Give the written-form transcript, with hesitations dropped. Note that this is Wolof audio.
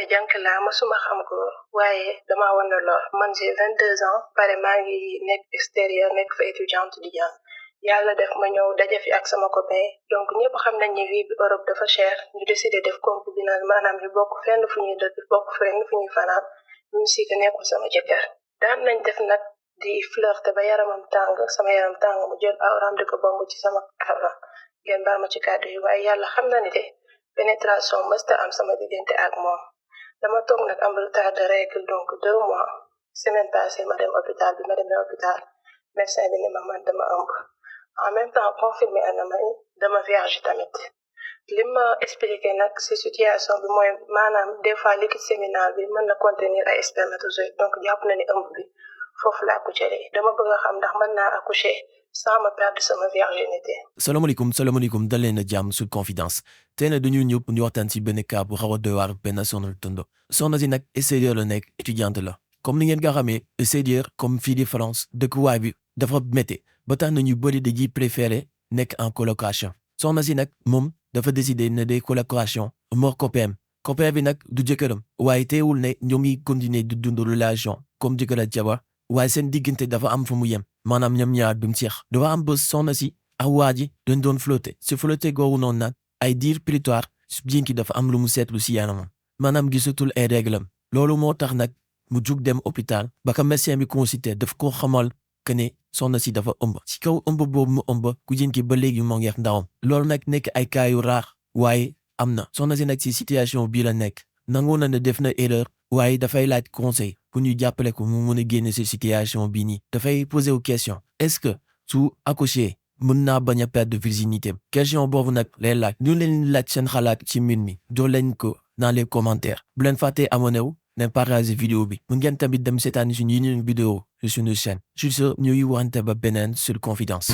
de jànk laa masuma xam góor waaye dama wan lor man j'ai 22 ans pare maa ngi nekk extérieur nekk fa étudiante di jàng yàlla def ma ñëw daje fi ak sama copain donc ñëpp xam nañ ni vie bi Europe dafa cher ñu décidé def concubinage maanaam ñu bokk fenn fu ñuy dëkk bokk fenn fu ñuy fanaan même si que nekkul sama jëkkër daan nañ def nag di flirté ba yaramam tàng sama yaram tàng mu jël awram di ko bomb ci sama awra ngeen baal ma ci kàddu yi waaye yàlla xam na ni de pénétration mësta am sama diggante ak moom dama toog nag am retard de règle donc 2 mois semaine passée ma dem hôpital bi ma demee hôpital médecin bi ni ma man dama ëmb en même temps confirmé ana ma dama vierge tamit li ma expliqué nag ci situation bi mooy maanaam des fois liquide séminal bi mën na contenir ay spermatozoïdes donc jàpp na ni ëmb bi foofu laa ko jëlee dama bëgg a xam ndax mën naa accoucher sans ma perdre sama virginité. salaamaaleykum dal leen a jàmm Sud Confidence tey nag dañu ñëpp ñu waxtaan ci benn cas bu xaw a doy waar benn soxna Tondo soxna si nag étudiante la nekk étudiante la comme ni ngeen nga xamee étudiante comme fii di France dëkkuwaay bi dafa métti ba tax na ñu bëri dañuy préféré nekk en colocation soxna si nag moom dafa décidé ne day colocation moo copain bi nag du jëkkëram waaye teewul ne ñoom ngi continuer di dund relation comme jëkkër ak jabar waaye seen diggante dafa am fu mu yem maanaam ñoom ñaar duñ seex dafa am bés soxna si ak waa ji dañ doon flotté si flotté googu noonu nag ay diir plus tard bien ki dafa am lu mu seetlu si yaramam maanaam gisatul ay réglam loolu moo tax nag mu jug dem hôpital ba ka médecin bi consulté daf ko xamal que ne soxna si dafa ëmb si kaw ëmb boobu mu ëmb ku jën ki ba léegi moo ngi ak ndawam loolu nag nekk ay cas yu raar waaye am na soxna si nag si situation bii la nekk nangoo na ne def na erreur waaye dafay laaj conseil pour ñu jàppale ko mu mën a génne si situation bii nii dafay poser wu question est-ce que su accoucher mën naa bañ a perdre virginité question boobu nag lay laaj ñu leen laaj seen xalaat ci mbir mi jox leen ko dans les commentaires bu leen fàttee abonné wu ne partager vidéo bi mun ngeen tamit dem seetaan suñu yeneen vidéo sur suñu chaîne sur ce ñuy wante ba beneen Sud Confidence